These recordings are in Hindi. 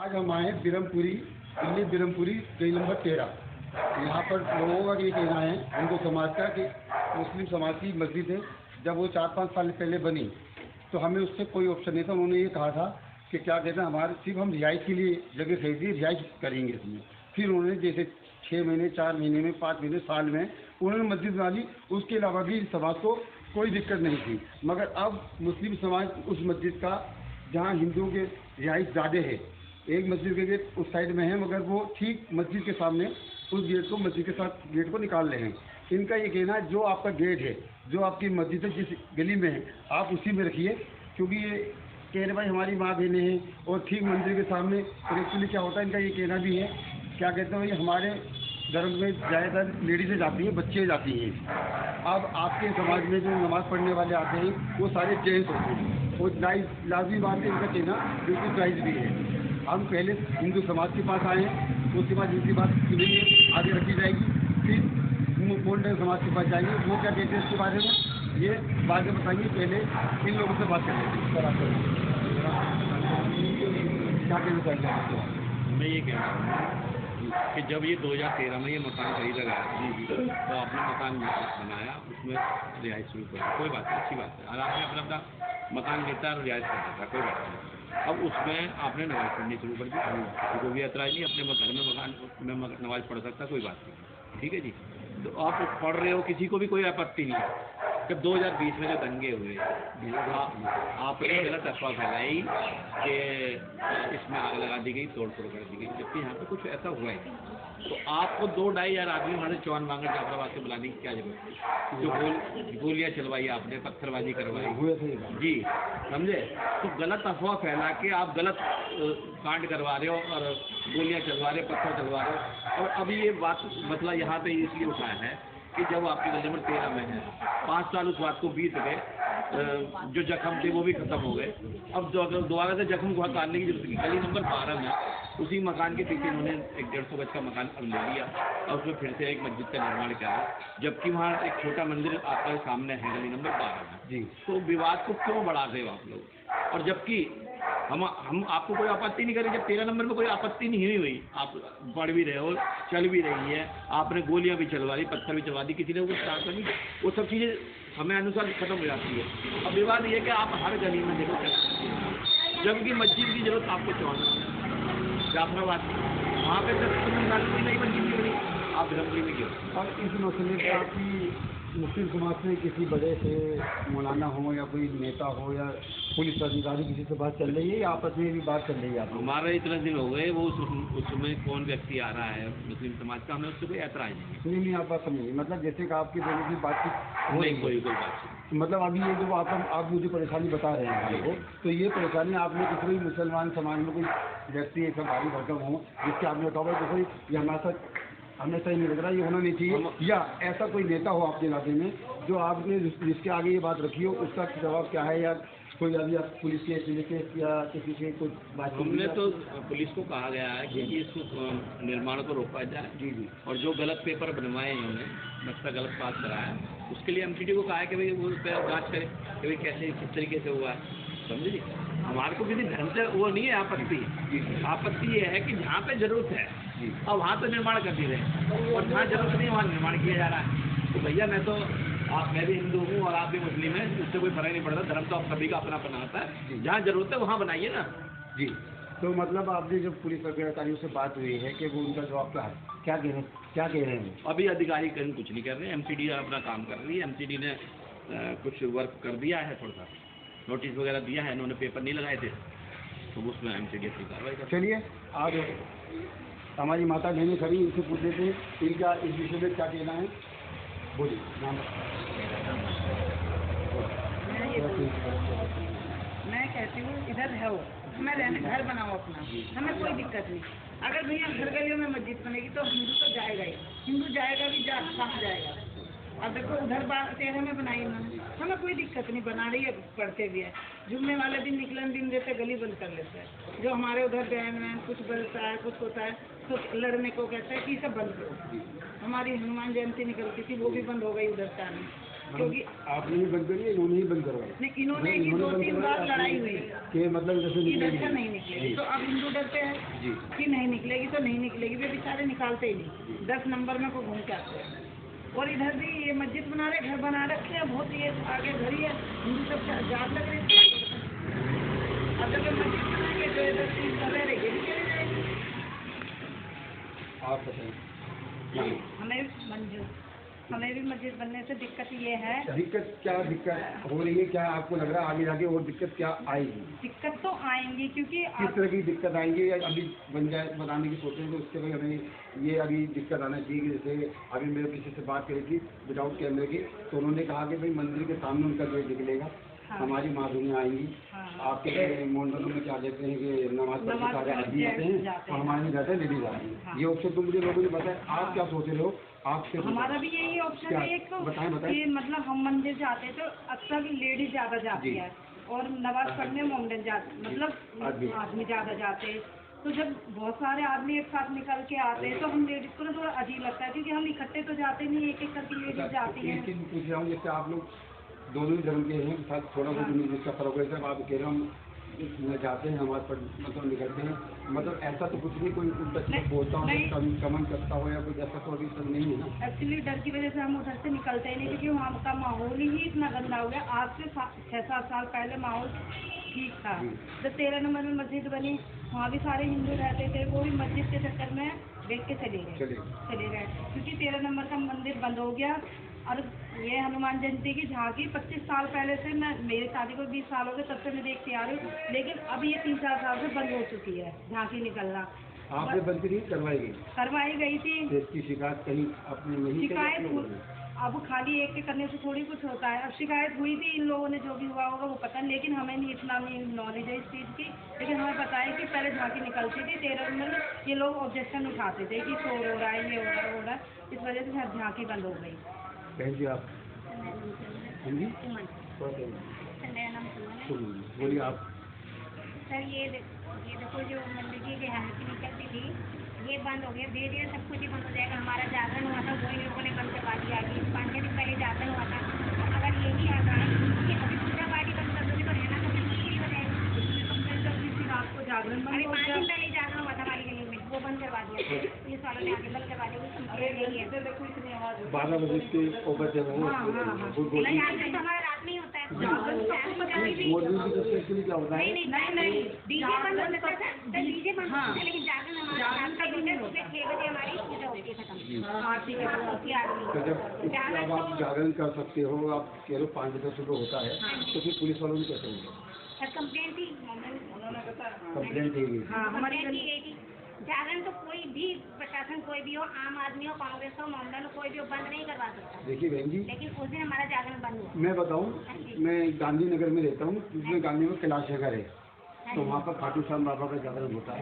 आज हम आए बिरमपुरी, दिल्ली बिरमपुरी गली नंबर 13। यहाँ पर लोगों का ये कहना है हिंदू समाज का कि मुस्लिम समाज की मस्जिद है, जब वो 4-5 साल पहले बनी तो हमें उससे कोई ऑप्शन नहीं था। उन्होंने ये कहा था कि क्या कहते हैं हमारे सिर्फ हम रिहाइश के लिए जगह खरीदी, रिहाइश करेंगे इसमें। फिर उन्होंने जैसे 6 महीने, 4 महीने में, 5 महीने, साल में उन्होंने मस्जिद बना ली। उसके अलावा भी समाज को कोई दिक्कत नहीं थी। मगर अब मुस्लिम समाज उस मस्जिद का, जहाँ हिंदुओं के रिहाइश ज़्यादा है, एक मस्जिद के गेट उस साइड में है, मगर वो ठीक मस्जिद के सामने उस गेट को, मस्जिद के साथ गेट को निकाल रहे हैं। इनका ये कहना है जो आपका गेट है, जो आपकी मस्जिद है, जिस गली में है, आप उसी में रखिए, क्योंकि ये कह रहे भाई हमारी माँ बहनें हैं और ठीक मंदिर के सामने। और एक्चुअली क्या होता है, इनका ये कहना भी है, क्या कहते हैं, हमारे धर्म में ज़्यादातर लेडीज़ें जाती हैं, बच्चे जाती हैं। अब आपके समाज में जो नमाज़ पढ़ने वाले आते हैं वो सारे जेंट्स होते हैं, वो लाजमी बात है, इनका कहना बिल्कुल जायज़ भी है। हम पहले हिंदू समाज के पास आए हैं, उसके बाद इनकी बात सुनेंगे, आगे रखी जाएगी, फिर मोल्डन समाज के पास जाएंगे, वो क्या कहते हैं इसके बारे में ये बाद में बताएंगे। पहले इन लोगों से बात करेंगे। क्या कहना चाहेंगे आपको? मैं ये कह रहा हूँ कि जब ये 2013 में ये मकान खरीदा गया तो आपने मकान बनाया, उसमें रिहाइश शुरू कर, कोई बात नहीं, अच्छी बात है। और आपने अपना अपना मकान लेता है और रिहाइश करता था, कोई बात नहीं। अब उसमें आपने नमाज पढ़नी शुरू कर दी, कोई भी ऐतराज़ नहीं, अपने घर में मकान में नमाज पढ़ सकता, कोई बात नहीं, ठीक है जी। तो आप पढ़ रहे हो, किसी को भी कोई आपत्ति नहीं है। जब 2020 में जो दंगे हुए, आपने गलत अफवाह फैलाई कि इसमें आग लगा दी गई, तोड़ फोड़ कर दी गई, जबकि यहाँ पे कुछ ऐसा हुआ है। तो आपको 2-2.5 हज़ार आदमी वहाँ से चौन मांगर जाफराबाद से बुलाने की क्या जरूरत है? जो गोलियाँ चलवाई आपने, पत्थरबाजी करवाई जी, समझे? तो गलत अफवाह फैला के आप गलत कांड करवा रहे हो और गोलियाँ चलवा रहे हो, पत्थर चलवा रहे हो। और अभी ये बात मसला यहाँ पे इसलिए उठाया है कि जब आपकी गली नंबर 13 में है, 5 साल उस बात को बीत गए, जो जख्म थे वो भी खत्म हो गए। अब दोबारा से जख्म को हटाने की जरूरत नहीं। गली नंबर 12 में उसी मकान के पीछे इन्होंने एक 150 गज का मकान अब ले लिया और उसमें फिर से एक मस्जिद का निर्माण किया, जबकि वहाँ एक छोटा मंदिर आपके सामने है गली नंबर 12 में जी। तो विवाद को क्यों बढ़ा रहे हो आप लोग? और जबकि हम आपको कोई आपत्ति नहीं करें, जब 13 नंबर में कोई आपत्ति नहीं हुई, आप बढ़ भी रहे हो, चल भी रही है, आपने गोलियां भी चलवा दी, पत्थर भी चलवा दी, किसी ने कुछ कहा नहीं, वो सब चीज़ें हमें अनुसार खत्म हो जाती है। अब विवाद ये कि आप हर गली में देखो, जबकि मस्जिद की जरूरत आपको चौन जाफराबाद वहाँ पे नहीं मस्जिद की बनी, आप बिरमपुरी में क्यों? और इस मसले पर आपकी मुस्लिम समाज से किसी बड़े से मौलाना हो या कोई नेता हो या पुलिस अधिकारी किसी से बात चल रही है या आपस में भी बात चल रही है? हमारे इतने दिन हो गए, वो उसमें कौन व्यक्ति आ रहा है मुस्लिम समाज का, हमें उससे कोई ऐतराज नहीं। आप बात समझिए, मतलब जैसे कि आपके दोनों की बातचीत हो रही, कोई बात मतलब अभी ये जो आप मुझे परेशानी बता रहे हैं हमारे को, तो ये परेशानी आपने किसी भी मुसलमान समाज में कोई व्यक्ति ऐसा भारी भरकम हो जिसके आपने कहा कि कोई ये हमारे साथ हमें सही नहीं लग रहा, ये होना नहीं चाहिए, या ऐसा कोई नेता हो आपके इलाके में जो आपने जिसके आगे ये बात रखी हो, उसका जवाब क्या है? या कोई अभी आप पुलिस के या किसी से कुछ बात? हमने तो पुलिस को कहा गया है कि इस निर्माण को रोका जाए जी जी, और जो गलत पेपर बनवाए हैं इन्होंने, नक्शा गलत पास कराया, उसके लिए एमसीडी को कहा है कि भाई वो जाँच करे कि भाई कैसे किस तरीके से हुआ है, समझे जी। हमारे को किसी धर्म से वो नहीं है आपत्ति ये है कि जहाँ पे जरूरत है और वहाँ तो निर्माण कर दी रहे, और जहाँ जरूरत नहीं वहाँ निर्माण किया जा रहा है। तो भैया मैं भी हिंदू हूँ और आप भी मुस्लिम हैं, उससे कोई फर्क नहीं पड़ता, धर्म तो आप सभी का अपना अपना होता है, जहाँ जरूरत है वहाँ बनाइए ना जी। तो मतलब आपने जब पुलिस अधिकारियों से बात हुई है कि वो उनका जवाब क्या कह रहे हैं? अभी अधिकारी कहीं कुछ नहीं कर रहे हैं, एमसीडी अपना काम कर रही है। एमसीडी ने कुछ वर्क कर दिया है, थोड़ा सा नोटिस वगैरह दिया है, इन्होंने पेपर नहीं लगाए थे, तो उसमें एमसीडी अपनी कार्रवाई कर। चलिए आज हमारी माता बहनें खड़ी, इनसे पूछ लेते हैं इनका इस विषय में क्या कहना है। बोलिए। मैं कहती हूँ इधर है वो, हमें रहने घर बनाओ अपना, हमें कोई दिक्कत नहीं। अगर भैया घर गलियों में मस्जिद बनेगी तो हिंदू तो जाएगा ही, हिंदू जाएगा भी, कहाँ जाएगा? अब देखो उधर 13 में बनाई उन्होंने, हमें कोई दिक्कत नहीं, बना रही है, पढ़ते भी है। जुम्मे वाले दिन निकलन दिन देते, गली बंद कर लेते हैं। जो हमारे उधर बहन में कुछ बलता है, कुछ होता है तो लड़ने को कहता है कि सब बंद करो। हमारी हनुमान जयंती निकलती थी, वो भी बंद हो गई उधर से आने। क्योंकि आपने ही बंद करी है, इन्होंने ही बंद करवाई? नहीं, इन्होंने ही 2-3 बार लड़ाई हुई कि मतलब जैसे कि इधर से निकलेगी नहीं निकलेगी, तो अब हिंदू डरते हैं जी कि नहीं निकलेगी तो नहीं निकलेगी, वे बेचारे निकालते ही नहीं, 10 नंबर में को घूम के आते हैं। और इधर भी ये मस्जिद बना रहे, घर बना रखे हैं, बहुत ये आगे घर ही है, हिंदू सब जाल लग रहे हैं। अब जब ये मस्जिद बनाएंगे तो इधर चीज कर रहे ये भी चले जाएंगे। आप बताइए। हमें भी मस्जिद बनने से दिक्कत ये है, दिक्कत क्या दिक्कत हो रही है, क्या आपको लग रहा है आगे जाके और दिक्कत क्या आएगी? दिक्कत तो आएंगी क्योंकि किस तरह की दिक्कत आएंगी? या अभी बनाने की सोच रहे हैं तो उसके लिए हमें ये अभी दिक्कत आना चाहिए कि जैसे अभी मेरे किसी से बात करी थी विदाउट कैमरे की, तो उन्होंने कहा कि भाई मंदिर के सामने उनका गेट निकलेगा, हमारी माधुरियाँ आएंगी, आपके मंडलों में क्या कहते हैं कि नमाज पढ़ के सारे आदमी आते हैं और हमारे जाते हैं लेडीज आती हैं। ये ऑप्शन तो मुझे लोगों ने बताया, आप क्या सोच रहे हो? आपसे हमारा भी यही ऑप्शन है एक तो बताएं कि मतलब हम मंदिर जाते हैं तो अक्सर लेडीज ज्यादा जाती है और नमाज पढ़ने मोमडन जाते, मतलब आदमी ज्यादा जाते हैं। तो जब बहुत सारे आदमी एक साथ निकल के आते हैं तो हम लेडीज को ना थोड़ा अजीब लगता है, क्योंकि हम इकट्ठे तो जाते नहीं, एक एक करके लेडीज जाती है। एक चीज पूछ रहा हूँ, जैसे आप लोग दोनों ही धर्म के हैं, साथ थोड़ा बहुत जिसका फर्क है, सब आप कह रहे हो हम जाते हैं हमारे पर मतलब निकलते हैं, मतलब ऐसा तो कुछ नहीं, कोई उल्टा सीधा बोलता हो, कमेंट करता हो या कुछ ऐसा तो अभी सब नहीं है ना? एक्चुअली डर की वजह से हम उधर से निकलते ही नहीं, क्योंकि वहाँ का माहौल ही इतना गंदा हो गया। आज से 6-7 साल पहले माहौल ठीक था, जब 13 नंबर में मस्जिद बनी वहाँ भी सारे हिंदू रहते थे, वो भी मस्जिद के चक्कर में देख के चले गए, क्योंकि 13 नंबर का मंदिर बंद हो गया। और ये हनुमान जयंती की झांकी 25 साल पहले से, मैं मेरी शादी को 20 साल हो गए तब से मैं देखती आ रही हूँ, लेकिन अब ये 3-4 साल से बंद हो चुकी है झांकी निकलना। आपने बंद करी? करवाई गई थी। तो इसकी शिकायत कहीं आपने नहीं? शिकायत अब खाली एक के करने से थोड़ी कुछ होता है, अब शिकायत हुई थी इन लोगों ने, जो भी हुआ होगा वो पता नहीं, लेकिन हमें नहीं इतना नहीं नॉलेज है इस चीज़ की, लेकिन हमें पता है कि पहले झांकी निकलती थी 13 नंबर, ये लोग ऑब्जेक्शन उठाते थे कि शोर हो रहा है, ये हो रहा है, इस वजह से झांकी बंद हो गई। बहन जी आप हिंदी बोलिए आप। सर ये देखो जो मंदिर की झांकी निकलती थी ये बंद हो गया, धीरे धीरे सब कुछ ही बंद हो जाएगा। हमारा जागरण हुआ था वही लोगों ने बंद करवा दिया, अभी 5-6 दिन पहले जागरण हुआ था। अगर ये भी आता है कि अभी पूजा पार्टी बंद कर दोगे तो रहना तो फिर मुश्किल हो जाएगा। रात को जागरण अभी 5 दिन पहले जागरण हुआ था हमारी गली में, वो बंद करवा दिया, पुलिस वालों ने आगे बंद करवा दिया, नहीं है 12 बजे के ओवर है वो हमारा रात में ही होता है। क्या होता है? नहीं डीजे बंद हो सकता है, डीजे बंद होता है, लेकिन जागरण हमारा 6 बजे हमारी पूजा होती है खत्म। तो जब आप जागरण कर सकते हो, आप कह लो 5 बजे सुबह होता है, तो फिर पुलिस वालों ने कैसे होगा? सर कंप्लेंट थी, कंप्लेंट की गई? कंप्लेंट की गई थी। जागरण तो कोई भी प्रशासन कोई भी हो, आम आदमी हो, कांग्रेस हो, मोमडन हो, कोई भी हो, बंद नहीं करवा सकता। देखिए बहन जी, लेकिन उस दिन हमारा जागरण बंद हुआ। मैं बताऊं, मैं गांधीनगर में रहता हूँ, जिसमें गांधी में कैलाश नगर है, तो वहाँ पर खाटू श्याम बाबा का जागरण होता है,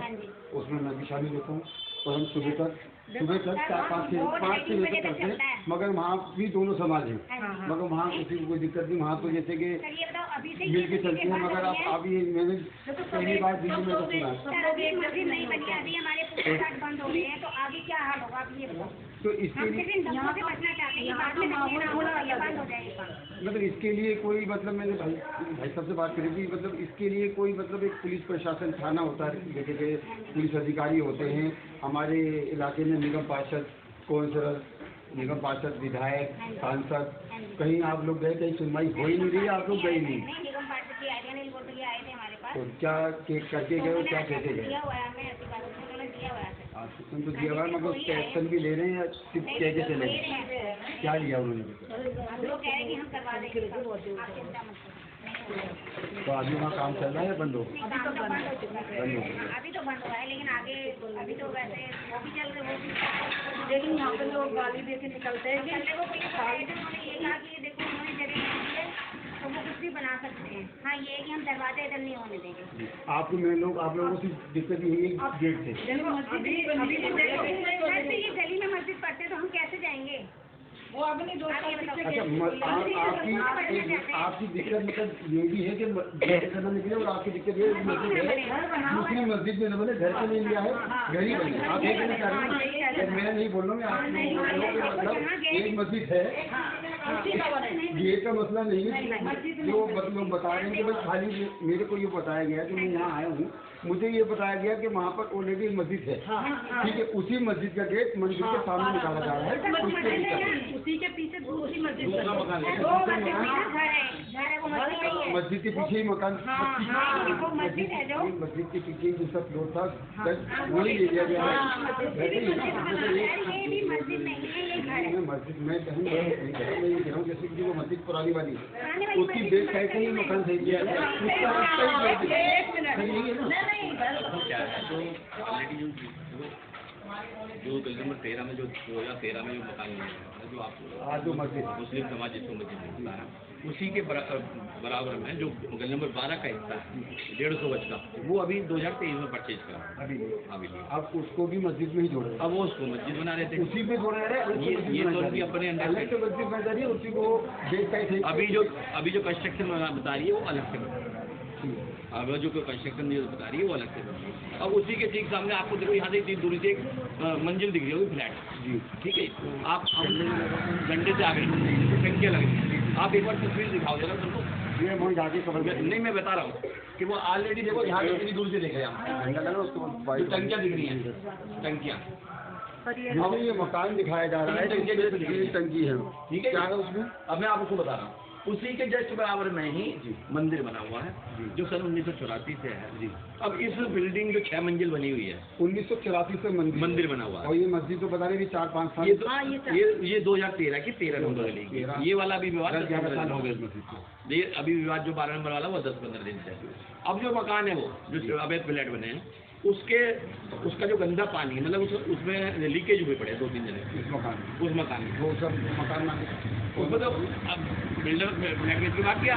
उसमें मैं भी शामिल होता हूँ और हम सुबह तक 4-5 से 5 से लेकर करते हैं, मगर वहाँ भी दोनों समाज हैं, मगर वहाँ किसी को कोई दिक्कत नहीं, वहाँ तो जैसे कि मिल के चलते हैं, मगर आप अभी मैंने पहली बार दिल्ली में तो सुना मस्जिद नहीं बनी, अभी हमारे पूजा पाठ बंद हो रहे हैं, तो आगे क्या हाल होगा आप ये बताओ। तो इसके लिए यहाँ से बचना चाहते हैं, बाद में बंद हो जाएगा। मतलब इसके लिए कोई मतलब मैंने भाई साहब से बात करी थी, मतलब इसके लिए कोई मतलब एक पुलिस प्रशासन थाना होता है, जैसे कि पुलिस अधिकारी होते हैं हमारे इलाके में, निगम पार्षद, काउंसलर, निगम पार्षद, विधायक, सांसद, कहीं आप लोग गए, कहीं सुनवाई हो ही नहीं रही, आप लोग गए नहीं? निगम पार्षद की आए नहीं, बोलते आए थे हमारे पास, तो क्या करके गए, क्या कहते गए? दिया हुआ है हमें, ऐसी बात उन्होंने दिया हुआ है। आश्वासन तो दिया हुआ है, मगर उसके एक्शन भी ले रहे हैं या सिर्फ कह के चले गए? क्या लिया उन्होंने? लोग कह रहे हैं कि हम करवा देंगे, आप चिंता मत करो। तो अभी वहाँ काम चल रहा है, बंद हो? काम तो बंद हो चुका है, अभी तो बंद हुआ है, लेकिन आगे अभी तो वैसे वो भी चल रहे, वो भी, लेकिन यहाँ पे लोग गाली दे के निकलते हैं कि वो पुलिस वाले थे, उन्होंने ये कहा कि देखो उन्होंने जगह दी है तो वो कुछ भी बना सकते हैं। हाँ ये है कि हम दरवाजे इधर नहीं होने देंगे। आप लोगों की दिक्कत यही है गेट से? वैसे ये गली में मस्जिद पढ़ते तो हम कैसे जाएंगे? वो अपनी अच्छा, आपकी दिक्कत मतलब ये भी है कि घर से न निकले, और आपकी दिक्कत ये मस्जिद है, दूसरी मस्जिद में न बने, घर से नहीं लिया है, घर ही बने। आप ये कहना चाह रहे हैं? मैं नहीं बोल रहा हूँ, आप मतलब एक मस्जिद है ये का मसला नहीं है। जो मतलब बता रहे हैं कि बस खाली मेरे को ये बताया गया कि मैं यहाँ आया हूँ, मुझे ये बताया गया कि वहाँ पर ऑलरेडी मस्जिद है, ठीक है, उसी मस्जिद का गेट मंदिर के सामने निकाला जा रहा है, उसी के पीछे दूसरी मस्जिद दूसरा मकान है। मस्जिद के पीछे ही मकान, मस्जिद है जो मस्जिद के पीछे ही दूसरा फ्लोर था, वही ले लिया गया है। ये भी मस्जिद नहीं है, ये घर है। मस्जिद में कहीं मैं ये कह रहा हूँ जैसे कि वो मस्जिद पुरानी वाली है, उसकी बेस साइड का ही मकान सही किया है, क्या है तो ऑलरेडी जो बिल नंबर 13 में जो 2013 में जो मकान मिला है, जो आप जो मस्जिद मुस्लिम समाज जिसको मस्जिद बता रहा उसी के बराबर में जो गल नंबर 12 का हिस्सा 150 गज का, वो अभी 2023 में परचेज करा अभी आप उसको भी मस्जिद में ही जोड़ रहे हैं। अब वो उसको मस्जिद बना रहे थे, उसी पे जोड़ रहे हैं, ये तो अभी अपने अंडर अलग से मस्जिद बन जा रही है, उसी को बेस साइड है। अभी जो कंस्ट्रक्शन बता रही है वो अलग से बता रही है, अब जो कंस्ट्रक्शन बता रही है वो अलग से बता रही है। अब उसी के ठीक सामने आपको देखो यहाँ से इतनी दूरी से एक मंजिल दिख रही होगी फ्लैट जी, ठीक है, आप डंडे से आगे टंकियाँ लग रही है, आप एक बार तस्वीर दिखाओ जरा तुमको। ये मैं जाके कवर नहीं मैं बता रहा हूँ कि वो ऑलरेडी देखो यहाँ से इतनी दूर से देख रहे हैं आप टंकियाँ दिख रही हैं, टंकियाँ, अब ये मकान दिखाया जा रहा है, टंकी है, ठीक है, क्या है उसमें? अब मैं आपको बता रहा हूँ उसी के जस्ट बराबर में ही मंदिर बना हुआ है जो सन 1984 से है जी। अब इस बिल्डिंग जो 6 मंजिल बनी हुई है 1984 से मंदिर बना हुआ है, और ये मस्जिद तो बता रहे भी 4-5 साल, ये 2013 की 13 नंबर गली की, ये वाला भी विवाद 11 साल हो गए मस्जिद। ये अभी विवाद जो 12 नंबर वाला वो 10-15 दिन से। अब जो मकान है वो जो अवैध फ्लैट बने हैं उसका जो गंदा पानी है, मतलब उसमें लीकेज हुए पड़े 2-3 जगह उस मकान में वो सब मकान उसमें तो अब बिल्डर फ्लैट की बात किया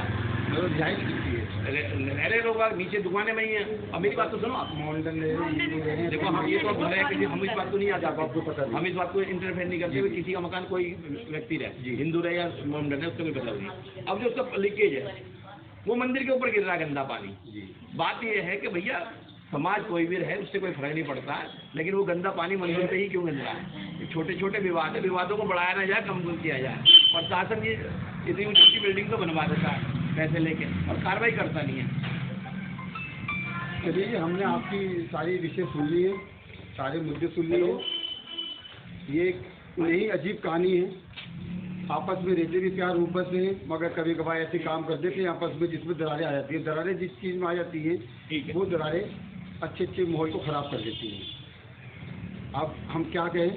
रह रहे लोग नीचे दुकानें में ही हैं। अब मेरी बात तो सुनो आप, देखो हम ये तो हम इस बात को नहीं आता, आपको पता हम इस बात को इंटरफेयर नहीं करते हुए किसी का मकान कोई व्यक्ति रहे हिंदू रहे या मोमडन है उसका कोई मतलब नहीं। अब जो उसका लीकेज है वो मंदिर के ऊपर गिर रहा है गंदा पानी। बात ये है कि भैया समाज कोई भी रहे उससे कोई फर्क नहीं पड़ता है, लेकिन वो गंदा पानी मंदिर पे ही क्यों गिर रहा है? छोटे छोटे विवाद है, विवादों को बढ़ाया ना जाए, कम किया जाए। और शासन ये इतनी ऊंची बिल्डिंग तो बनवा देता है पैसे लेके और कार्रवाई करता नहीं है। चलिए हमने आपकी सारी विषय सुन ली है, सारे मुद्दे सुन लिए हैं। ये एक नई अजीब कहानी है, आपस में रहते भी प्यार ऊपर से हैं, मगर कभी कभार ऐसे काम कर देते हैं आपस में जिसमें दरारें आ जाती हैं। दरारें जिस चीज़ में आ जाती हैं वो दरारें अच्छे माहौल को ख़राब कर देती हैं। अब हम क्या कहें,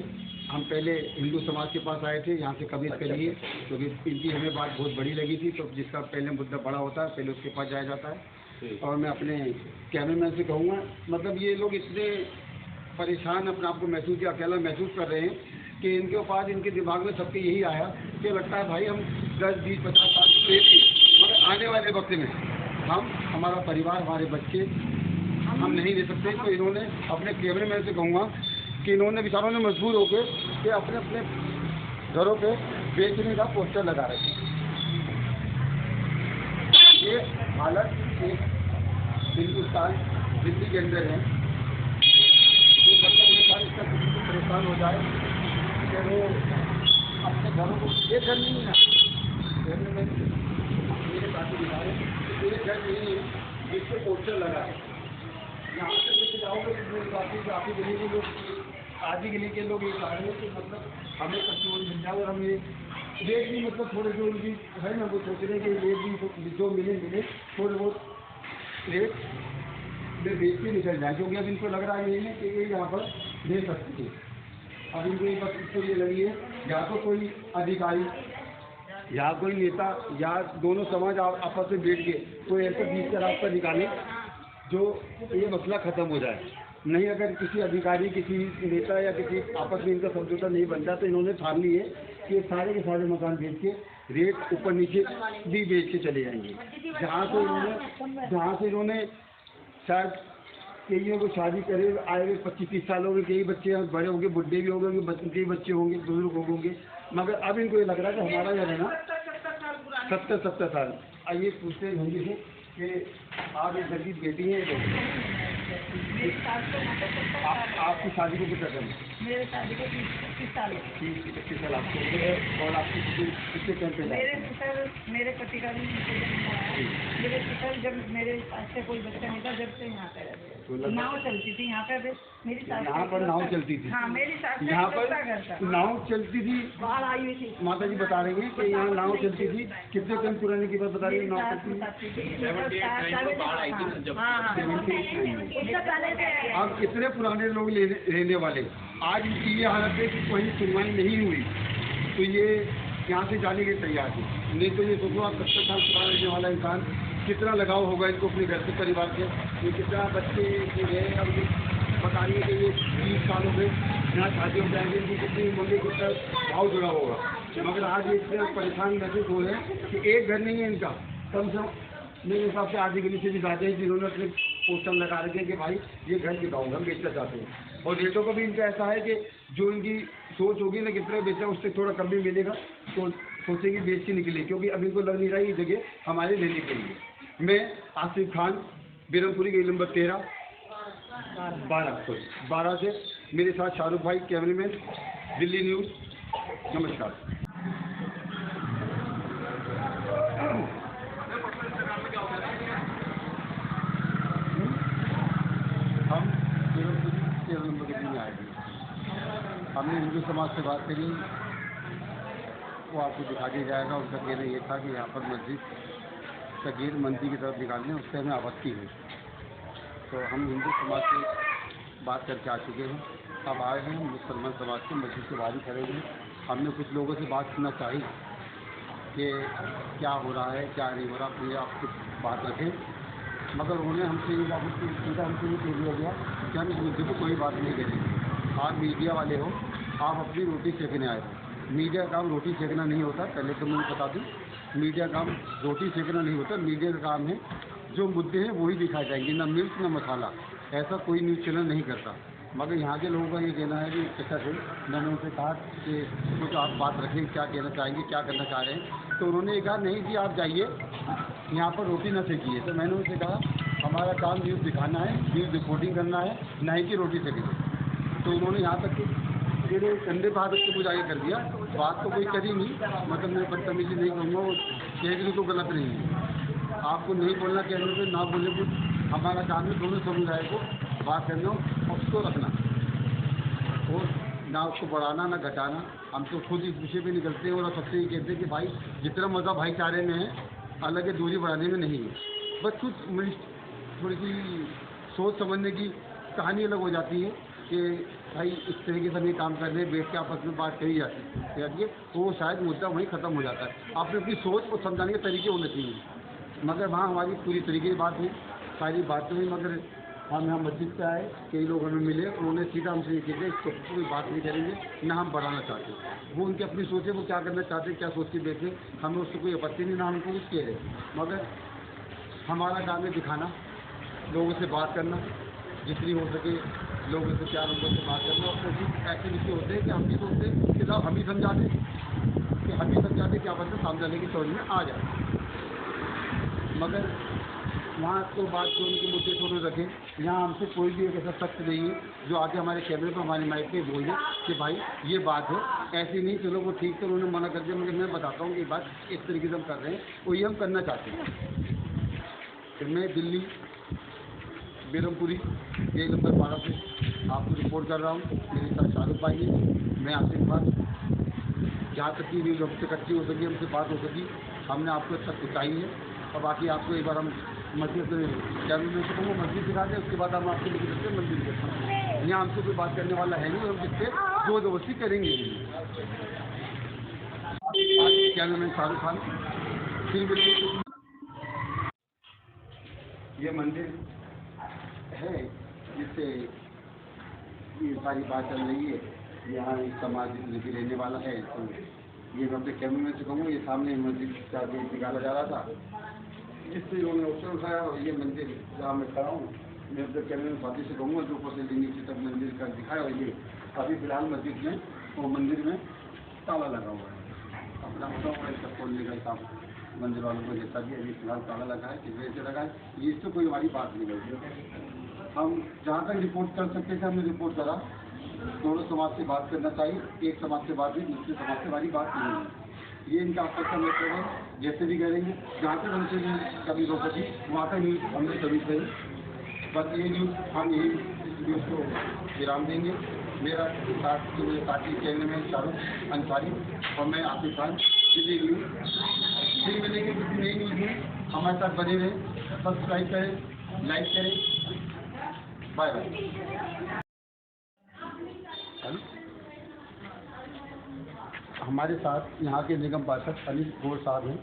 हम पहले हिंदू समाज के पास आए थे यहाँ से कभी इसके लिए, क्योंकि इनकी हमें बात बहुत बड़ी लगी थी, तो जिसका पहले मुद्दा बड़ा होता है पहले उसके पास जाया जाता है। और मैं अपने कैमरामैन से कहूँगा, मतलब ये लोग इतने परेशान अपने आप को महसूस या अकेला महसूस कर रहे हैं कि इनके पास इनके दिमाग में सबके यही आया कि लगता है भाई हम 10, 20, 50 साल से, मगर आने वाले वक्त में हम हमारा परिवार हमारे बच्चे हम नहीं ले सकते। तो इन्होंने अपने कैमरेमैन से कहूँगा कि इन्होंने बेचारों ने मजबूर होकर कि अपने अपने घरों पे बेचने का पोस्टर लगा रखे। ये हालत एक हिंदुस्तान दिल्ली के अंदर है, इसका किसी को परेशान हो जाए कि वो अपने घरों को एक घर नहीं है, मेरे साथी दिखा रहे एक घर नहीं है जिसको पोस्टर लगा है। यहाँ से लेके जाओगे तो काफ़ी गली के लोग, आधी गली के लोग ये कह रहे हैं कि मतलब हमें कस्टमर मिल जाए और हमें रेट भी मतलब थोड़े जो उनकी है ना वो सोच रहे हैं कि रेट भी जो मिले थोड़े बहुत रेट वे बेच के निकल जाए, क्योंकि अब इनको लग रहा है नहीं कि ये यहाँ पर दे सकते हैं। अब इनको ये बस इसको ये लगी है या तो कोई अधिकारी या कोई नेता या दोनों समाज आपस में बैठ के कोई ऐसा बीच का रास्ता निकाले जो ये मसला ख़त्म हो जाए। नहीं अगर किसी अधिकारी किसी नेता या किसी आपस में इनका समझौता नहीं बनता तो इन्होंने ठान ली है कि सारे के सारे मकान बेच के रेट ऊपर नीचे भी बेच के चले जाएंगे। जहाँ से इन्होंने शायद कईयों को शादी करे आए हुए 25-30 साल हो गए, कई बच्चे बड़े होंगे, बुढ़े भी होंगे, कई बच्चे होंगे, बुजुर्ग होंगे, मगर अब इनको ये लग रहा है कि हमारा जो है ना 70 साल। आइए पूछते हैं भैया से कि आप एक घर की बेटी हैं तो आप आपकी शादी को कितना टाइम? मेरे शादी को 25 साल हो गए। 30-25 साल आपको हो गए और आपकी कितने टाइम पहले? मेरे ससुर मेरे पति का भी जन्म हुआ है। मेरे ससुर जब मेरे पास से कोई बच्चा नहीं था जब से यहाँ पे रहते। नाव चलती थी यहाँ पे। मेरी सास यहाँ पर नाव चलती थी? हाँ, मेरी सास का यहाँ इकलौता घर था। पर नाव चलती थी? बाढ़ आई हुई थी। माता जी बता रही हैं कि यहाँ नाव चलती थी। कितने टाइम पुराने की बात बता रही है नाव चलती थी? अब इतने पुराने लोग रहने वाले आज इनकी ये हालत है कि कोई सुनवाई नहीं हुई तो ये यहाँ से जाने के तैयार थे। नहीं तो ये सोचो आप 70 साल पुराना रहने वाला इंसान कितना लगाव होगा इनको अपने घर से परिवार से। ये कितना बच्चे है अब ये बता रही है कि ये 30 साल हो गए यहाँ शादी हो जाएंगे इनकी कितनी मम्मी कितना भाव जुड़ा होगा। मगर आज ये इतने परेशान महसूस हो रहे हैं कि एक घर नहीं है इनका, कम से कम मेरे हिसाब से आधी गली से भी ज़्यादा है जिन्होंने अपने पोस्टर लगा रखे कि भाई ये घर गिराऊंगा हम बेचना चाहते हैं। और रेटों का भी इनका ऐसा है कि जो इनकी सोच होगी ना कितना बेचना उससे थोड़ा कम भी मिलेगा तो सोचेंगे बेच के निकले, क्योंकि अभी को लग नहीं रहा ये जगह हमारे लेने के लिए। मैं आसिफ खान, बिरमपुरी गली नंबर 12 से मेरे साथ शाहरुख भाई कैमरेमैन, दिल्ली न्यूज़। नमस्कार। हम बिरमपुरी 13 नंबर गली में आए थे। हमने हिंदू समाज से बात करी, वो आपको दिखा दिया जाएगा। उनका कहना ये था कि यहाँ पर मस्जिद सगीर मंदिर की तरफ निकालने उससे हमें आपत्ति हुई, तो हम हिंदू समाज से बात करके आ चुके हैं। अब आए हैं मुसलमान समाज के मस्जिद के बाहर ही खड़े हुए। हमने कुछ लोगों से बात करना चाहिए कि क्या हो रहा है क्या नहीं हो रहा, फिर आप कुछ बात रखें। मगर उन्होंने हमसे ये हमसे ये कह दिया गया कि हम इस मुद्दे पर कोई बात नहीं करेंगे। आप मीडिया वाले हो, आप अपनी रोटी सेकने आए हो। मीडिया का काम रोटी सेकना नहीं होता, पहले तो मुझे बता दूँ। मीडिया का काम रोटी सेकना नहीं होता, मीडिया का काम है जो मुद्दे हैं वही दिखाए जाएंगे, ना मिर्च ना मसाला। ऐसा कोई न्यूज़ चैनल नहीं करता। मगर यहाँ के लोगों का ये कहना है कि अच्छा से मैंने उनसे कहा कि कुछ आप बात रखें, क्या कहना चाहेंगे, क्या करना चाह रहे हैं। तो उन्होंने ये कहा नहीं कि आप जाइए यहाँ पर रोटी ना सेकिए। तो मैंने उनसे कहा हमारा काम न्यूज़ दिखाना है, न्यूज़ रिपोर्टिंग करना है, ना ही कि रोटी सेकेंगे। तो उन्होंने यहाँ तक मेरे कंधे पर हाथ रख के मुझे आगे कर दिया। बात तो कोई करी नहीं, मतलब मैं बदतमीजी नहीं कहूँगा, वो कहने तो गलत नहीं है। आपको नहीं बोलना कहने पे ना बोलने को हमारा काम है दोनों समुदाय को बात करना और उसको रखना और ना उसको बढ़ाना ना घटाना। हम तो खुद इस विषय पे निकलते हैं और सबसे ये कहते हैं कि भाई जितना मज़ा भाईचारे में है अलग है, दूरी बढ़ाने में नहीं है। बस कुछ थोड़ी सी सोच समझने की कहानी अलग हो जाती है कि भाई इस तरीके से हम ये काम कर रहे हैं, बैठ के आपस में बात कही जाती है तो शायद मुद्दा वहीं ख़त्म हो जाता है। आपने अपनी सोच और समझाने के तरीके होने चाहिए। मगर वहाँ हमारी पूरी तरीके की बात हुई, सारी बातें हुई। मगर हम यहाँ मस्जिद पे आए, कई लोग हमें मिले, उन्होंने सीधा हमसे ये कहते इसको कोई बात नहीं करेंगे, ना हम बढ़ाना चाहते। वो उनकी अपनी सोचे, वो क्या करना चाहते, क्या सोच के बैठे, हमें उससे कोई आपत्ति नहीं, ना हमको कुछ कह रहे। मगर हमारा काम है दिखाना, लोगों से बात करना, जितनी हो सके लोगों से प्यार उनको से बात करना। और कोशिश ऐसे विषय होते हैं कि हम भी सोचते हैं कि साहब हम ही समझा दें, कि हम ही समझा दें, क्या बंदा सामने वाले की समझ में आ जाए। मगर वहाँ तो बात जो उनके मुद्दे थोड़े रखें। यहाँ हमसे कोई भी एक ऐसा शख्स नहीं है जो आके हमारे कैमरे पर हमारे माइक पे बोल दे कि भाई ये बात है, ऐसी नहीं। चलो वो ठीक, तो उन्होंने मना कर दिया, मगर मैं बताता हूँ कि बात इस तरीके से हम कर रहे हैं और ये हम करना चाहते हैं। फिर मैं दिल्ली बिरमपुरी गली नंबर 12 से आपको रिपोर्ट कर रहा हूँ। मेरे साथ शाहरुख भाई है, मैं आसिफ खान। जहाँ तक की न्यूज़ हमसे कच्ची हो सकी, हमसे बात हो सकी, हमने आपको तक पहुँचाई है। और बाकी आपको एक बार हम मस्जिद कैमरे से कहूँगा मस्जिद दिखा दें, उसके बाद हम आपको लेकर चलते हैं मंदिर के। यहाँ हमसे कोई बात करने वाला है नहीं, हम जिससे जोर जबरदस्ती करेंगे। कैमरामैन शाहरुख खान, फिर बिल्कुल। ये मंदिर है जिससे ये सारी बात चल रही है। यहाँ एक समाज जिसमें रहने वाला है, तो ये मैं अपने कैमरे से कहूँगा, ये सामने मस्जिद का गेट निकाला जा रहा था, जिससे उन्होंने अवसर उठाया। और ये मंदिर जहाँ मैं खड़ा हूँ, मैं अपने कैमरे में साथी से कहूँगा जो ऊपर से नीचे तक मंदिर का दिखाया। और ये अभी फिलहाल मस्जिद में और मंदिर में ताला लगा हुआ है। अपना होता हुआ इसका खोलने का काम मंदिर वालों को जैसा भी अभी फिलहाल ताला लगा है, किस वजह से लगा है ये इससे कोई हमारी बात नहीं होगी। हम जहाँ तक रिपोर्ट कर सकते थे हमने रिपोर्ट करा। दोनों समाज से बात करना चाहिए, एक समाज से बात हुई, दूसरे समाज से हमारी बात नहीं हुई। ये इनका आपस का मैटर है, जैसे भी करेंगे। जहाँ तक हमसे भी कभी रोक सकी वहाँ तक न्यूज़ हमने कभी सही, बस ये न्यूज़ हम यही न्यूज़ को विराम देंगे। मेरा साथ जो मेरे साथी चैनल में शाहरुख अंसारी और मैं आसिफ खान, दिल्ली न्यूज़। फिर मिलेंगे किसी नई न्यूज़ में, हमारे साथ बने रहें, सब्सक्राइब करें, लाइक करें। Bye bye. हमारे साथ यहाँ के निगम पार्षद अनिल गौर साहब हैं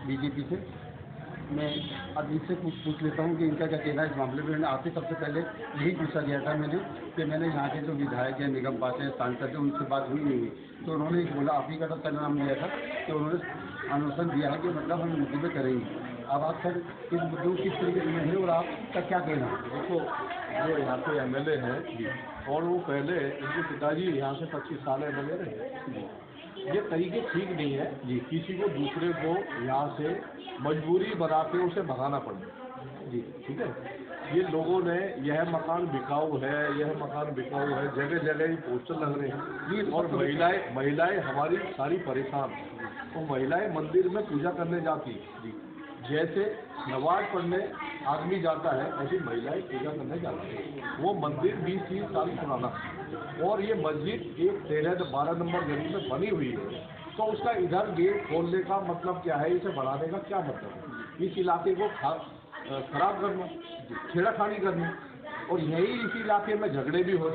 बीजेपी से। मैं अब इनसे पूछ लेता हूँ कि इनका क्या कहना है इस मामले में। आते सबसे पहले यही पूछा गया था मैंने कि मैंने यहाँ के जो विधायक हैं, निगम पार्षद, सांसद हैं, उनसे बात हुई नहीं हुई। तो उन्होंने बोला, आप ही का तो नाम लिया था कि उन्होंने अनुमोदन दिया है कि मतलब हम मुद्दे पे करेंगे। अब आप सर इस मुद्दे को किस तरीके से हैं और आपका क्या कहना है? देखो, जो यहाँ पे एमएलए हैं और वो पहले उनके पिताजी यहाँ से 25 साल एमएलए रहे। ये तरीके ठीक नहीं है जी, किसी को दूसरे को यहाँ से मजबूरी बना के उसे भगाना पड़े जी, ठीक है। ये लोगों ने यह मकान बिकाऊ है, यह मकान बिकाऊ है, जगह जगह ही पोस्टर लग रहे हैं जी। और महिलाएं हमारी सारी परेशान। तो महिलाएं मंदिर में पूजा करने जाती जी, जैसे नमाज पढ़ने आदमी जाता है ऐसी महिलाएं पूजा करने जाती है। वो मंदिर 20-30 साल पुराना और ये मस्जिद एक 13-12 नंबर गली में बनी हुई है। तो उसका इधर गेट खोलने का मतलब क्या है, इसे बढ़ाने का क्या मतलब है? इस इलाके को खराब करना, छेड़खानी करनी, और यही इस इलाके में झगड़े भी हुए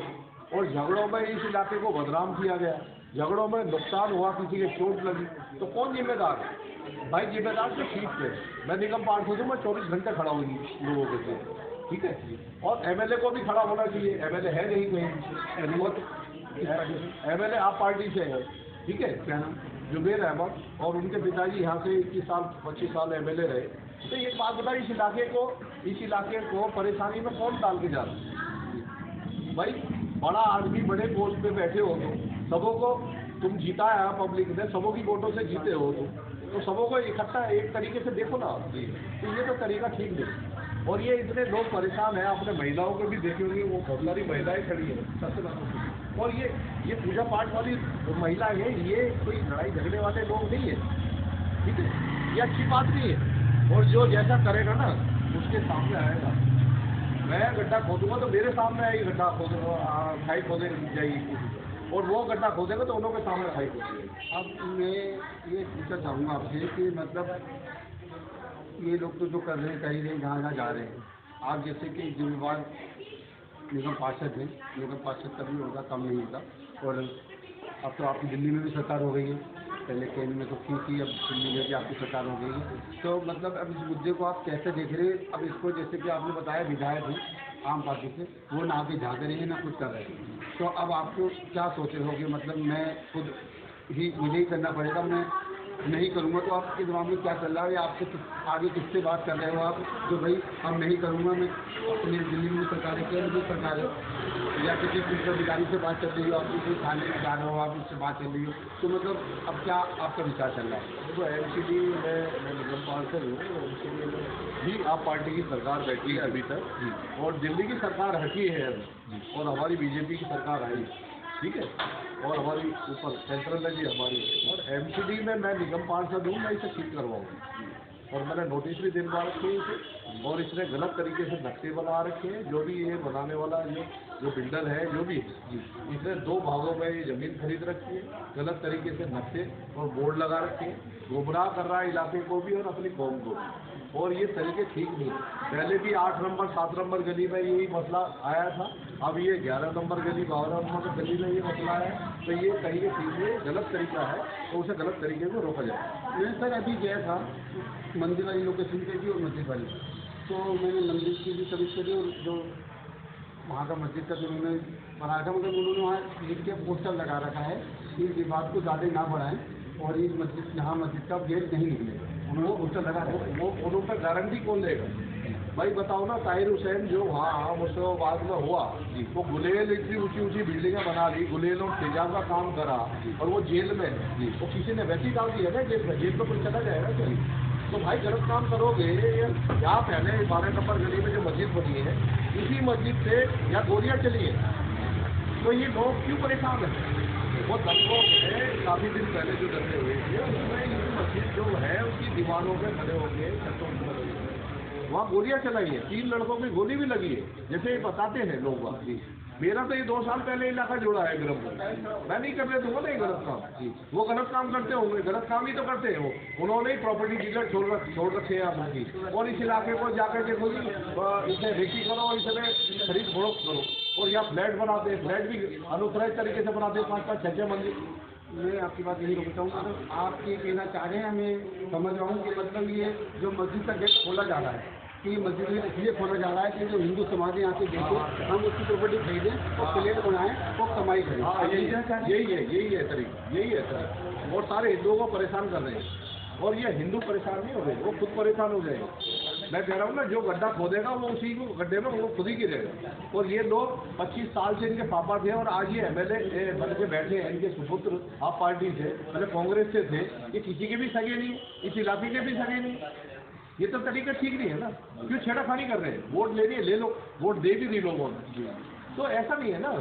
और झगड़ों में इस इलाके को बदनाम किया गया। झगड़ों में नुकसान हुआ, किसी के चोट लगी, तो कौन जिम्मेदार है? भाई जिम्मेदार तो ठीक है, मैं निगम पार्षद हूँ, मैं 24 घंटे खड़ा हूँ लोगों के साथ, ठीक है। और एमएलए को भी खड़ा होना चाहिए, एमएलए है नहीं कहीं। एमएलए आप पार्टी से है, ठीक है, क्या नाम, जुबेर अहमद, और उनके पिताजी यहाँ से 21 साल 25 साल एमएलए रहे। तो ये बात बताइए, इस इलाके को परेशानी में कौन डाल के जा रहा है? भाई बड़ा आदमी बड़े पोस्ट पे बैठे हो तो सबों को तुम जिताया पब्लिक ने, सबों की वोटों से जीते हो तो सबों को इकट्ठा एक तरीके से देखो ना। तो ये तो तरीका ठीक नहीं। और ये इतने लोग परेशान हैं, अपने महिलाओं को भी देखेंगे, वो बहुत सारी महिलाएं खड़ी हैं सबसे बड़ा। और ये पूजा पाठ वाली महिलाएं हैं, ये कोई लड़ाई झगड़े वाले लोग नहीं है, ठीक है, ये अच्छी बात नहीं है। और जो जैसा करेगा ना उसके सामने आएगा। मैं गड्ढा खोदूंगा तो मेरे सामने आएगी, गड्ढा खाई खोदे जाएगी, और वो गड्ढा खोदेगा तो उन्हों के सामने खाई खोदेगी। अब मैं ये पूछना चाहूँगा आपसे कि मतलब ये लोग तो जो कर रहे हैं, कहीं रहे, जहाँ जा रहे हैं, आप जैसे कि जिम्मेवार निगम पार्षद हैं, निगम पार्षद कभी होगा कम नहीं होता। और अब तो आपकी दिल्ली में भी सरकार हो गई है, पहले केंद्र में तो थी, अब दिल्ली में भी आपकी सरकार हो गई है। तो मतलब अब इस मुद्दे को आप कैसे देख रहे हैं? अब इसको जैसे कि आपने बताया विधायक हैं आम पार्टी से, वो ना आगे झाँक रहे हैं ना कुछ कर रहे हैं, तो अब आपको क्या सोच रहे हो कि मतलब मैं खुद ही मुझे ही करना पड़ेगा, मैं नहीं करूँगा? तो आपके दिमाग में क्या चल रहा है? आपसे आगे किससे बात कर रहे हो आप, जो भाई अब नहीं करूँगा मैं? अपनी दिल्ली में सरकार है, केंद्र की सरकार है, या किसी पुलिस अधिकारी से बात चल रही हो, आपकी कोई थाने में जा रहे हो, आप उससे बात चल रही हो, तो मतलब अब क्या आपका विचार चल रहा है? देखो, एमसीडी में मैं निगम पार्षद हूँ, एमसीडी में भी आप पार्टी की सरकार बैठी है अभी तक, और दिल्ली की सरकार हटी है और हमारी बीजेपी की सरकार आई, ठीक है, और हमारी ऊपर सेंट्रल है जी हमारी। और एमसीडी में मैं निगम पार्षद हूँ, मैं इसे ठीक करवाऊँगा। और मैंने नोटिस भी दिलवा रखे हैं इसे, और इसने गलत तरीके से नक्शे बना रखे हैं। जो भी ये बनाने वाला जो बिल्डर है, जो भी है, इसने 2 भागों में ये ज़मीन खरीद रखी है, गलत तरीके से नक्शे और बोर्ड लगा रखे हैं, गुमराह कर रहा है इलाके को भी और अपनी कौम को भी। और ये तरीके ठीक नहीं। पहले भी 8 नंबर 7 नंबर गली में यही मसला आया था, अब ये 11 नंबर गली 12 नंबर गली में ये मसला है। तो ये तरीके ठीक है, गलत तरीका है, तो उसे गलत तरीके को रोका जाए। मैं सर अभी गया था मंदिर वाली लोकेशन पे भी और मस्जिद वाली, तो मैंने मंदिर की भी सर्विस करी और जो वहाँ का मस्जिद का जो उन्होंने बनाया था, मतलब उन्होंने वहाँ लिख के पोस्टर लगा रखा है कि इस विवाद को ज़्यादा ना बढ़ाएं और इस मस्जिद यहाँ मस्जिद का गेट नहीं निकले। उन्होंने पोस्टर लगा रखा, वो उन पर गारंटी कौन देगा? भाई बताओ ना, ताहिर हुसैन जो वहाँ मुर्शिदाबाद में हुआ, वो गुलेल इतनी ऊंची ऊंची बिल्डिंगें बना ली, गुलेल और तेजाब का काम करा, और वो जेल में है, वो किसी ने वैसी डाल दी है ना जेल में? जेल में कोई चला जाएगा क्या? तो भाई गलत काम करोगे। यहाँ पहले 12 नंबर गली में जो मस्जिद बनी है, इसी मस्जिद से या गोलियाँ चली है, तो ये लोग क्यों परेशान है? वो दंगों में काफ़ी दिन पहले जो दंगे हुए थे, उसमें ये मस्जिद जो है उसकी दीवारों पे खड़े होके छतों पर वहाँ गोलियाँ चलाई है, 3 लड़कों की गोली भी लगी है, जैसे ये बताते हैं लोग वहाँ जी। मेरा तो ये 2 साल पहले इलाका जोड़ा है बिरमपुर, मैं नहीं करने दूंगा ना ये गलत काम। वो गलत काम करते होंगे, गलत काम ही तो करते हैं वो, उन्होंने ही प्रॉपर्टी डीलर छोड़ रखे हैं अपनी, और इस इलाके को जाकर देखो जी इसे रेकी करो और इसे खरीद फरोख्त करो, और यहाँ फ्लैट बनाते हैं, फ्लैट भी अनुत्तरित तरीके से बनाते हैं, 5-5, 6-6 मंजिल। मैं आपकी बात यही रोकता हूँ, मतलब आप ये कहना चाह रहे हैं, हमें समझ रहा हूँ कि मतलब ये जो मस्जिद का गेट खोला जा रहा है कि मस्जिद में इसलिए खोला जा रहा है कि जो हिंदू समाज है यहाँ से देखें, हम उसकी प्रॉपर्टी खरीदें और प्लेट बनाएं और कमाई करें। हाँ यही है तरीका, और सारे हिंदुओं को परेशान कर रहे हैं, और ये हिंदू परेशान नहीं हो रहे, वो खुद परेशान हो जाएंगे। मैं कह रहा हूँ ना, जो गड्ढा खोदेगा वो उसी को गड्ढे में वो खुद ही गिरेगा। और ये लोग 25 साल से इनके पापा थे, और आज ये MLA बन के बैठे हैं, इनके सुपुत्र आप पार्टी से, पहले कांग्रेस से थे, ये किसी के भी सगे नहीं, इस इलाके के भी सगे नहीं। ये तो तरीका ठीक नहीं है ना, क्यों छेड़ाखानी कर रहे हैं? वोट लेनी है ले लो, वोट दे भी दी लोगों ने, तो ऐसा नहीं है ना,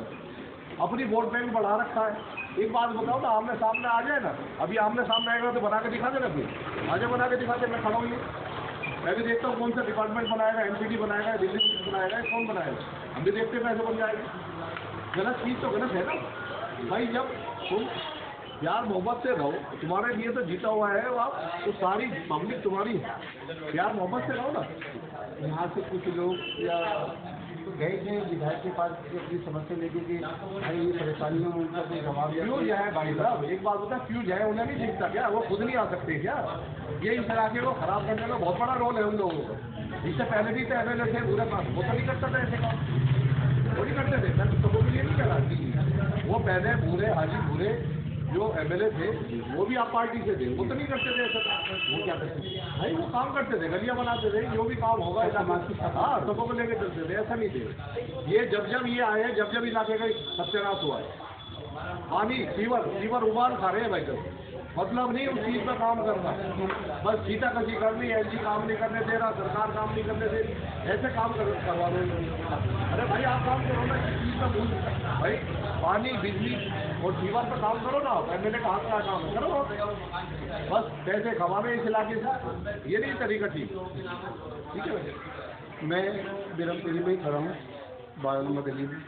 अपनी वोट बैंक बढ़ा रखा है। एक बात बताओ ना, आमने सामने आ जाए ना, अभी आमने सामने आएगा तो बना के दिखा देना, फिर आगे बना के दिखा दे, मैं खड़ा हूँ, मैं भी देखता हूँ कौन सा डिपार्टमेंट बनाएगा, MPD बनाएगा, दिल्ली पुलिस बनाएगा, कौन बनाएगा, हम भी देखते पैसे बन जाएंगे। गलत चीज़ तो गलत है ना भाई। जब तुम प्यार मोहब्बत से रहो, तुम्हारे लिए तो जीता हुआ है वो, आप तो सारी पब्लिक तुम्हारी है, प्यार मोहब्बत से रहो ना। यहाँ से कुछ लोग या गए थे विधायक के पास अपनी समस्या लेके कि भाई ये परेशानियों में उनका कोई जवाब क्यों जाए भाई साहब, एक बात बता, क्यों जाए? उन्हें नहीं दिखता क्या? वो खुद नहीं आ सकते क्या? ये इस इलाके को खराब करने में बहुत बड़ा रोल है उन लोगों का। इससे पहले भी तो MLA थे पूरे पास, वो तो नहीं करता था ऐसे काम, वो नहीं करते थे। मैं सबको के लिए नहीं कह रहा, वो पहले पूरे हाजी पूरे जो MLA थे वो भी आप पार्टी से थे, वो तो नहीं करते थे ऐसा काम। वो क्या करते थे भाई? वो काम करते थे, गलियां बनाते थे, जो भी काम होगा हाँ सबको को लेके चलते थे, ऐसा नहीं थे। ये जब ये आए, जब इलाके का सत्यानाश हुआ है, पानी फीवर उबाल खा रहे हैं भाई, तो मतलब नहीं उस चीज़ पर काम करना, बस सीता कसी करनी, LG काम नहीं करने दे रहा, सरकार काम नहीं करने दे रही, ऐसे काम करवा रहे हैं। अरे भाई आप काम करो ना, किस चीज़ का भूल भाई, पानी बिजली और फीवर पर काम करो ना, MLA का हाथ का काम है, करो, बस पैसे खवाने इस इलाके से, ये नहीं तरीका ठीक है भाई। मैं बिरमपुरी में ही खड़ा हूँ, 12 नंबर गली में।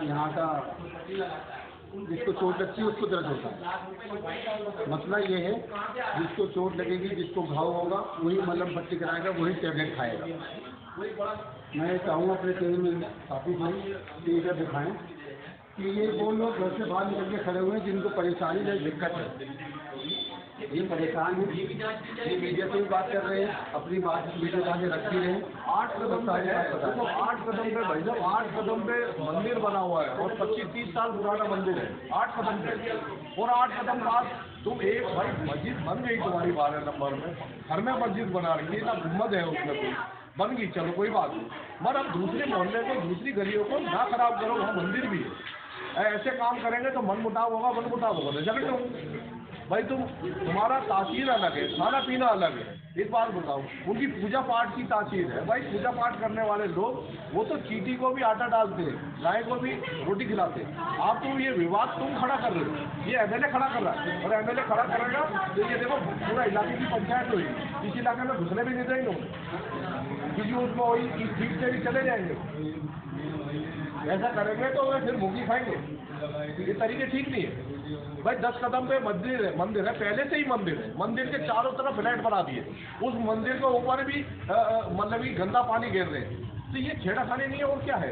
यहाँ का जिसको चोट लगती है उसको दर्द होता है। मसला ये है, जिसको चोट लगेगी, जिसको घाव होगा, वही मलहम पट्टी कराएगा, वही टैबलेट खाएगा। मैं चाहूँगा अपने चेहरे में काफ़ी भाई टीका दिखाएँ कि ये वो लोग घर से बाहर निकल के खड़े हुए हैं जिनको परेशानी है, दिक्कत है, ये परेशान है, ये मीडिया से भी बात कर रहे हैं, अपनी बात मीडिया के आगे रख भी रहे हैं। 8 कदम है, देखो 8 कदम पे भाई साहब, 8 कदम पे मंदिर बना हुआ है, और 25-30 साल पुराना मंदिर है, 8 कदम पे, और 8 कदम बाद तुम एक भाई मस्जिद बन गई तुम्हारी 12 नंबर में, घर में मस्जिद बना रही है ना, गुम्बद है उसमें कोई बन गई, चलो कोई बात नहीं, मगर अब दूसरे मोहल्ले को, दूसरी गलियों को ना खराब करो, वहाँ मंदिर भी है। ऐसे काम करेंगे तो मन मुटाव होगा, झगड़े होंगे भाई। तुम्हारा तासीर अलग है, खाना पीना अलग है। एक बात बताओ, उनकी पूजा पाठ की तासीर है भाई, पूजा पाठ करने वाले लोग वो तो चींटी को भी आटा डालते हैं, गाय को भी रोटी खिलाते हैं। आप तो ये विवाद तुम खड़ा कर रहे हो, ये MLA खड़ा कर रहा है, और MLA खड़ा करेगा तो ये देखो पूरा इलाके की पंचायत हुई, इस इलाके में घुसने भी नहीं देंगे लोग, क्योंकि उसको वही इस सीट से भी चले जाएंगे। ऐसा करेंगे तो वे फिर मुंगी खाएंगे, ये तरीके ठीक नहीं है भाई। 10 कदम पे मंदिर है, पहले से ही मंदिर है, मंदिर के चारों तरफ फ्लैट बना दिए, उस मंदिर के ऊपर भी मतलब ही गंदा पानी गिर रहे हैं, तो ये छेड़ाखानी नहीं है और क्या है?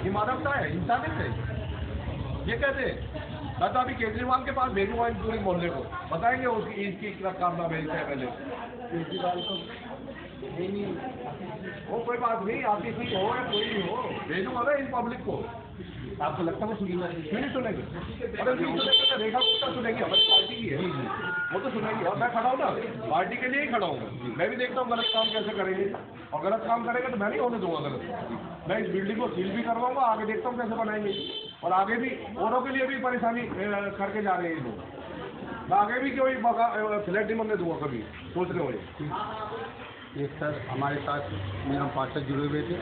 ये मानवता है, इंसानियत है। ये कहते हैं मैं तो अभी केजरीवाल के पास भेजूंगा इन पूरे मोहल्ले को, बताएंगे उसकी इसकी कारनामे है पहले। केजरीवाल को वो कोई बात नहीं, आती थी हो या कोई भी हो, भेजूंगा ना इन पब्लिक को। आपको लगता है सुनेंगे? क्यों नहीं सुनेंगे? अरे नहीं सुनेंगे तो रेखा गुप्ता सुनेंगी, हमारी पार्टी की है, वो तो सुनेंगी। और मैं खड़ा हूँ ना, पार्टी के लिए ही खड़ा हूँ। मैं भी देखता हूँ गलत काम कैसे करेंगे, और गलत काम करेंगे तो मैं नहीं होने दूंगा गलत। मैं इस बिल्डिंग को सील भी करवाऊंगा, आगे देखता हूँ कैसे बनाएंगे, और आगे भी औरों के लिए भी परेशानी करके जा रहे हैं लोग। आगे भी कोई फ्लैट नहीं बनने दूंगा कभी, सोच रहे हो ये? ये सर हमारे साथ निगम पार्षद जुड़े हुए थे,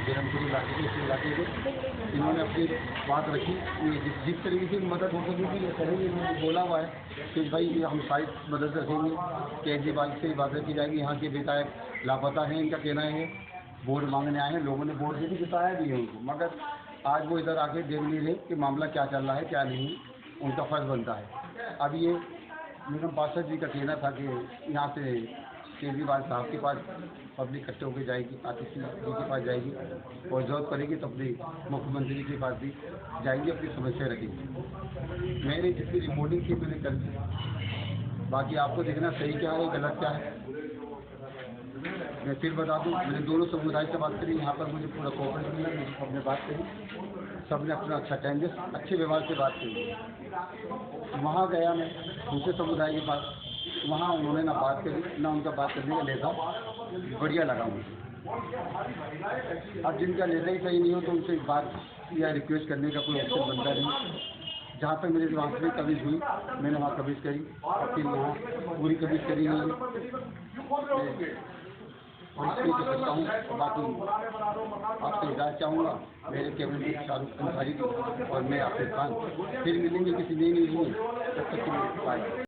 बिरमपुर इलाके के, इस इलाके के। इन्होंने अपनी बात रखी, ये जिस तरीके से मदद हो सकेगी ये करेंगे। इन्होंने बोला हुआ है कि भाई हम सारी मदद रखेंगे। केजरीवाल से बात की जाएगी। यहाँ के विधायक लापता हैं, इनका कहना है। वोट मांगने आए हैं, लोगों ने वोट भी जिताया भी है उनको, मगर आज वो इधर आके देख नहीं रहे कि मामला क्या चल रहा है क्या नहीं। उनका फर्ज बनता है। अब ये निगम पार्षद जी का कहना था कि यहाँ से केजरीवाल साहब के पास पब्लिक इकट्ठे होकर जाएगी, आतिश जी के पास जाएगी, और जरूरत पड़ेगी तो अपने मुख्यमंत्री के पास भी जाएंगी, अपनी समस्या रखेंगी। मैंने जितनी रिपोर्टिंग की मैंने कर दी, बाकी आपको देखना सही क्या है गलत क्या है। मैं फिर बता दूं, मैंने दोनों समुदाय से बात करी, यहाँ पर मुझे पूरा कोऑपरेट मिला, मुझे सबने बात करी, सबने अपना अच्छा अटेंडेंस अच्छे व्यवहार से बात करी। वहाँ गया मैं दूसरे समुदाय के पास, वहाँ उन्होंने ना बात करी ना उनका बात करने का लेता बढ़िया लगा मुझे। अब जिनका लेता ही सही नहीं हो तो उनसे बात या रिक्वेस्ट करने का कोई ऑप्शन बनता नहीं। जहाँ तक मेरी वहाँ से कविज हुई मैंने वहाँ कविज करी, और फिर यहाँ पूरी कविज करी नहीं है और इसलिए कह सकता हूँ। बाकी आपसे हिदायत चाहूँगा, मेरे कैबिनेट शाहरुख अंसारी और मैं आपके साथ फिर मिलेंगे किसी नई न्यूज़ में। तब तक के लिए बाय।